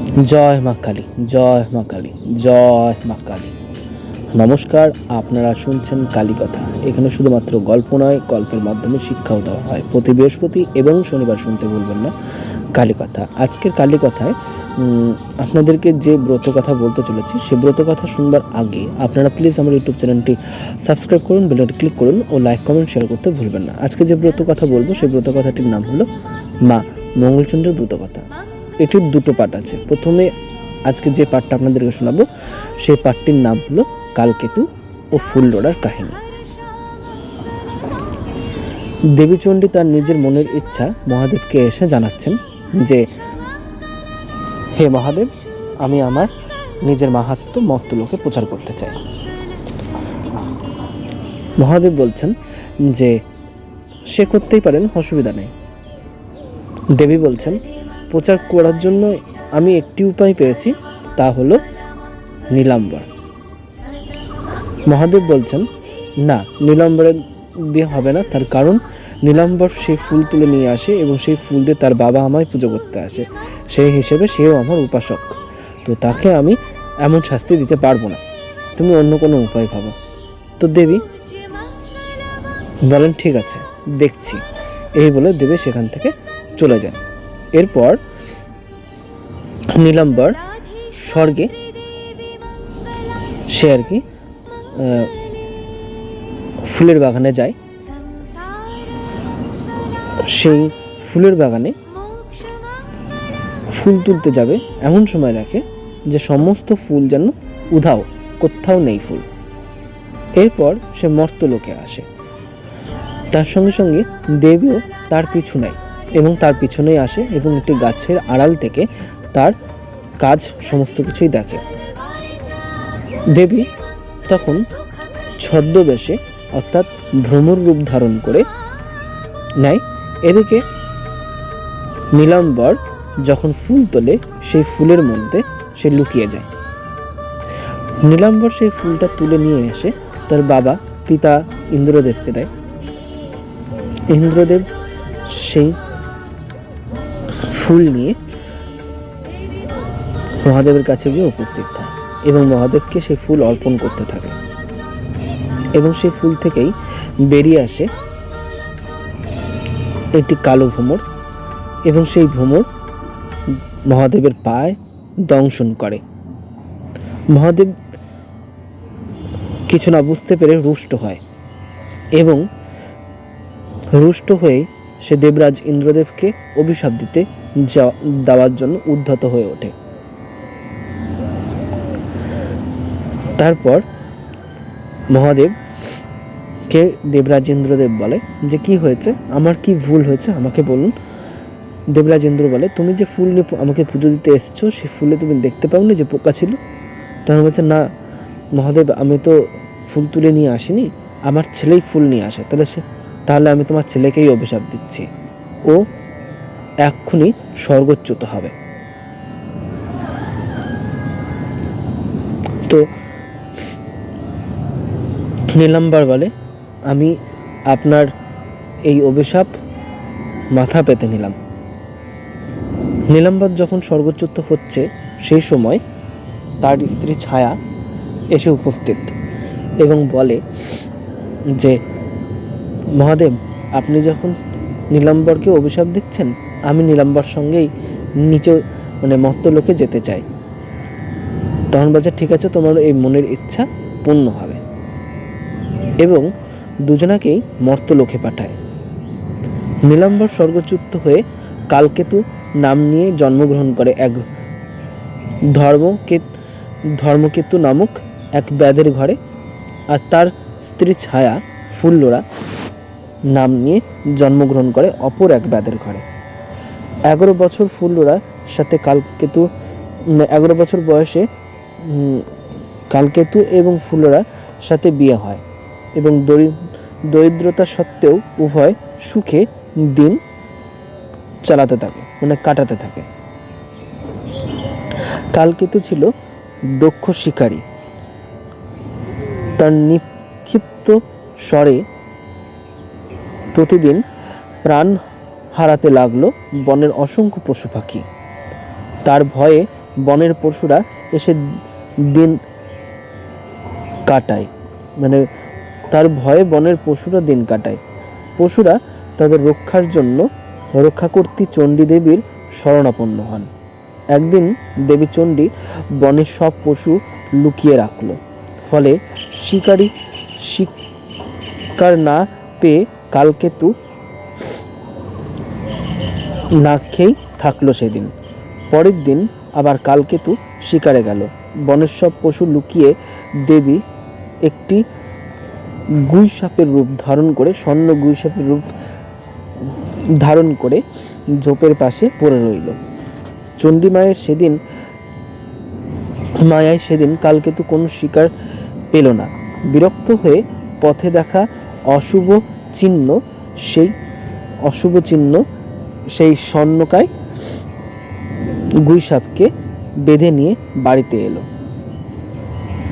জয় মা কালী, জয় মা কালী, জয় মা কালী। নমস্কার, আপনারা শুনছেন কালী কথা। এখানে শুধুমাত্র গল্প নয়, গল্পের মাধ্যমে শিক্ষাও দেওয়া হয়। প্রতি বৃহস্পতি এবং শনিবার শুনতে ভুলবেন না কালী কথা। আজকের কালী কথায় আপনাদেরকে যে ব্রত কথা বলতে চলেছি, সে ব্রত কথা শুনবার আগে আপনারা প্লিজ আমার ইউটিউব চ্যানেলটি সাবস্ক্রাইব করুন, বেলটি ক্লিক করুন ও লাইক কমেন্ট শেয়ার করতে ভুলবেন না। আজকে যে ব্রত কথা বলবো, সেই ব্রত কথাটির নাম হলো মা মঙ্গলচন্দ্রের ব্রত কথা। এটির দুটো পার্ট আছে। প্রথমে আজকে যে পার্টটা আপনাদেরকে শোনাবো, সেই পার্টটির নাম হলো কালকেতু ও ফুলডোরার কাহিনী। দেবীচণ্ডী তার নিজের মনের ইচ্ছা মহাদেবকে এসে জানাচ্ছেন যে, হে মহাদেব, আমি আমার নিজের মাহাত্ম্য মর্ত্যলোকে প্রচার করতে চাই। মহাদেব বলছেন যে সে করতেই পারেন, অসুবিধা নেই। দেবী বলছেন, প্রচার করার জন্য আমি একটি উপায় পেয়েছি, তা হলো নীলাম্বর। মহাদেব বলছেন, না, নীলাম্বরের দিয়ে হবে না। তার কারণ নীলাম্বর সেই ফুল তুলে নিয়ে আসে এবং সেই ফুল দিয়ে তার বাবা আমায় পুজো করতে আসে। সেই হিসেবে সেও আমার উপাসক, তো তাকে আমি এমন শাস্তি দিতে পারবো না। তুমি অন্য কোনো উপায় ভাবো। তো দেবী বলেন, ঠিক আছে, দেখছি। এই বলে দেবী সেখান থেকে চলে যান। এরপর নীলাম্বর স্বর্গে সে আর কি ফুলের বাগানে যায়। সেই ফুলের বাগানে ফুল তুলতে যাবে, এমন সময় দেখে যে সমস্ত ফুল যেন উধাও, কোথাও নেই ফুল। এরপর সে মর্ত্যলোকে আসে। তার সঙ্গে সঙ্গে দেবীও তার পিছু নেয় এবং তার পিছনেই আসে এবং একটি গাছের আড়াল থেকে তার কাজ সমস্ত কিছুই দেখে। দেবী তখন ছদ্মবেশে অর্থাৎ ভ্রমর রূপ ধারণ করে নেয়। এদিকে নীলাম্বর যখন ফুল তোলে, সেই ফুলের মধ্যে সে লুকিয়ে যায়। নীলাম্বর সেই ফুলটা তুলে নিয়ে এসে তার বাবা পিতা ইন্দ্রদেবকে দেয়। ইন্দ্রদেব সেই ফুল নিয়ে মহাদেবের কাছে গিয়ে উপস্থিত হয় এবং মহাদেবকে সেই ফুল অর্পণ করতে থাকে এবং সেই ফুল থেকেই বেরিয়ে আসে একটি কালো ভ্রমর এবং সেই ভ্রমর মহাদেবের পায়ে দংশন করে। মহাদেব কিছু না বুঝতে পেরে রুষ্ট হয় এবং রুষ্ট হয়ে সে দেবরাজ ইন্দ্রদেবকে অভিশাপ দিতে দেওয়ার জন্য উদ্ধত হয়ে ওঠে। তারপর মহাদেবকে দেবরাজ ইন্দ্রদেব বলে যে, কি হয়েছে, আমার কি ভুল হয়েছে, আমাকে বলুন। দেবরাজ ইন্দ্র বলে, তুমি যে ফুল নিয়ে আমাকে পুজো দিতে এসেছো, সেই ফুলে তুমি দেখতে পাওনি যে পোকা ছিল? তখন বলছে, না মহাদেব, আমি তো ফুল তুলে নিয়ে আসিনি, আমার ছেলেই ফুল নিয়ে আসে। তাহলে আমি তোমার ছেলেকেই অভিশাপ দিচ্ছি, ও এক্ষুনি স্বর্গচ্যুত হবে। তো নীলাম্বর বলে, আমি আপনার এই অভিশাপ মাথা পেতে নিলাম। নীলাম্বর যখন স্বর্গচ্যুত হচ্ছে, সেই সময় তার স্ত্রী ছায়া এসে উপস্থিত এবং বলে যে, মহাদেব, আপনি যখন নীলাম্বরকে অভিশাপ দিচ্ছেন, আমি নীলাম্বর সঙ্গেই নিচে মর্ত্যলোকে যেতে চাই। তখন বলছে, ঠিক আছে, তোমার এই মনের ইচ্ছা পূর্ণ হবে, এবং দুজনাকেই মর্ত্যলোকে পাঠায়। নীলাম্বর স্বর্গচ্যুত হয়ে কালকেতু নাম নিয়ে জন্মগ্রহণ করে এক ধর্মকেতু নামক এক ব্যাধের ঘরে, আর তার স্ত্রী ছায়া ফুলডোরা নাম নিয়ে জন্মগ্রহণ করে অপর এক ব্যাধের ঘরে। 11 বছর ফুলডোরার সাথে 11 বছর বয়সে কালকেতু এবং ফুলডোরার সাথে বিয়ে হয় এবং দরিদ্রতা সত্ত্বেও উভয় সুখে দিন চালাতে থাকে, কাটাতে থাকে। কালকেতু ছিল দক্ষ শিকারী। তার নিক্ষিপ্ত স্বরে প্রতিদিন প্রাণ হারাতে লাগলো বনের অসংখ্য পশু পাখি। তার ভয়ে বনের পশুরা এসে দিন কাটায়, মানে তার ভয়ে বনের পশুরা দিন কাটায়। পশুরা তাদের রক্ষার জন্য রক্ষাকর্ত্রী চণ্ডী দেবীর শরণাপন্ন হন। একদিন দেবী চণ্ডী বনের সব পশু লুকিয়ে রাখল। ফলে শিকার না পেয়ে কালকেতু না খেয়েই থাকলো সেদিন। পরের দিন আবার কালকেতু শিকারে গেল। বনের সব পশু লুকিয়ে দেবী একটি গুইসাপের রূপ ধারণ করে, স্বর্ণ গুইসাপের রূপ ধারণ করে ঝোপের পাশে পড়ে রইল। চণ্ডী মায়ায় সেদিন কালকেতু কোনো শিকার পেল না। বিরক্ত হয়ে পথে দেখা অশুভ চিহ্ন সেই স্বর্ণকায় গুইসাপকে বেঁধে নিয়ে বাড়িতে এলো।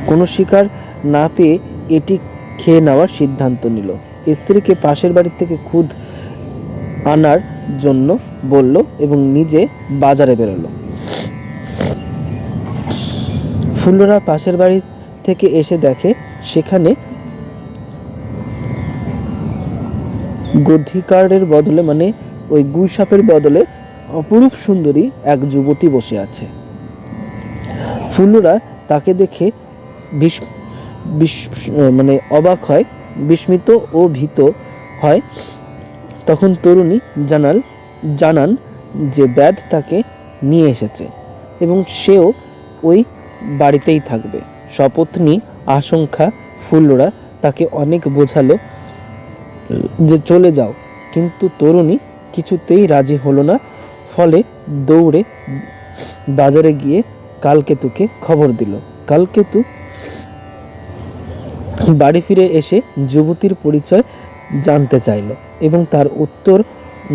কোনো শিকার না পেয়ে এটি খেয়ে নেওয়ার সিদ্ধান্ত নিল। স্ত্রীকে পাশের বাড়ি থেকে খুদ আনার জন্য বলল এবং নিজে বাজারে বেরোলো। ফুল্লরা পাশের বাড়ি থেকে এসে দেখে সেখানে গধিকারের বদলে, মানে ওই গুইসাপের বদলে অপরূপ সুন্দরী এক যুবতী বসে আছে। ফুল্লরা তাকে দেখে অবাক হয়, বিস্মিত ও ভীত হয়। তখন তরুণী জানান যে ব্যাধ তাকে নিয়ে এসেছে এবং সেও ওই বাড়িতেই থাকবে। সপত্নী আশঙ্কা ফুল্লরা তাকে অনেক বোঝালো যে চলে যাও, কিন্তু তরুণী কিছুতেই রাজি হলো না। ফলে দৌড়ে বাজারে গিয়ে কালকেতুকে খবর দিল। কালকেতু বাড়ি ফিরে এসে যুবতীর পরিচয় জানতে চাইল এবং তার উত্তর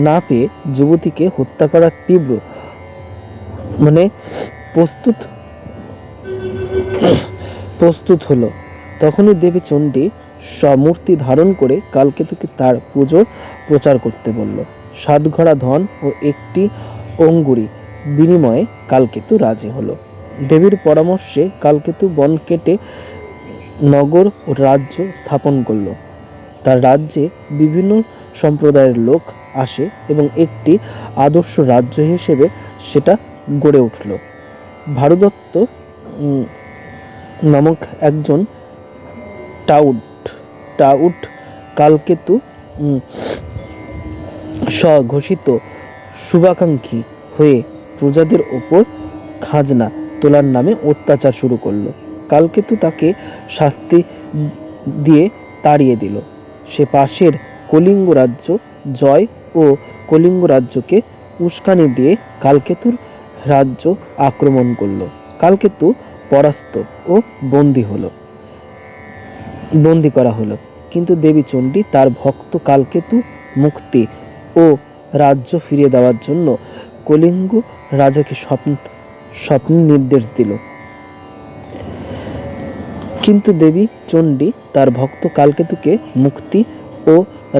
না পেয়ে যুবতীকে হত্যা করার তীব্র প্রস্তুত হলো। তখনই দেবী চণ্ডী সমূর্তি ধারণ করে কালকেতুকে তার পুজোর প্রচার করতে বলল। 7 ঘোড়া ধন ও একটি অঙ্গুরি বিনিময়ে কালকেতু রাজি হলো। দেবীর পরামর্শে কালকেতু বন কেটে নগর ও রাজ্য স্থাপন করল। তার রাজ্যে বিভিন্ন সম্প্রদায়ের লোক আসে এবং একটি আদর্শ রাজ্য হিসেবে সেটা গড়ে উঠল। ভারদত্ত নামক একজন টাউট কালকেতু স্বঘোষিত শুভাকাঙ্ক্ষী হয়ে প্রজাদের ওপর খাজনা তোলার নামে অত্যাচার শুরু করলো। কালকেতু তাকে শাস্তি দিয়ে তাড়িয়ে দিল। সে পাশের কলিঙ্গ রাজ্য জয় ও কলিঙ্গ রাজ্যকে উস্কানি দিয়ে কালকেতুর রাজ্য আক্রমণ করল। কালকেতু পরাস্ত ও বন্দী করা হলো। কিন্তু দেবী চণ্ডী তার ভক্ত কালকেতু মুক্তি ও রাজ্য ফিরিয়ে দেওয়ার জন্য কলিঙ্গ রাজাকে স্বপ্ন নির্দেশ দিল। কিন্তু দেবী চণ্ডী তার ভক্ত কালকেতুকে মুক্তি ও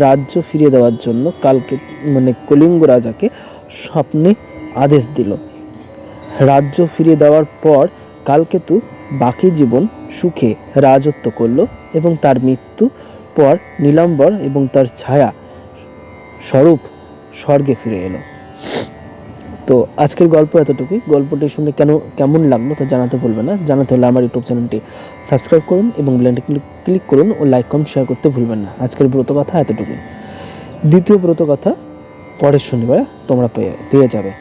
রাজ্য ফিরিয়ে দেওয়ার জন্য কলিঙ্গ রাজাকে স্বপ্নে আদেশ দিল। রাজ্য ফিরিয়ে দেওয়ার পর কালকেতু বাকি জীবন সুখে রাজত্ব করল এবং তার মৃত্যু পর নীলাম্বর এবং তার ছায়া স্বরূপ স্বর্গে ফিরে এলো। তো আজকের গল্প এতটুকুই। গল্পটি শুনে কেমন লাগলো তা জানাতে ভুলবেন না। জানাতে হলে আমার ইউটিউব চ্যানেলটি সাবস্ক্রাইব করুন এবং বেলটি ক্লিক করুন ও লাইক কমেন্ট শেয়ার করতে ভুলবেন না। আজকের ব্রতকথা এতটুকুই। দ্বিতীয় ব্রতকথা পরের শনিবার তোমরা পেয়ে যাবে।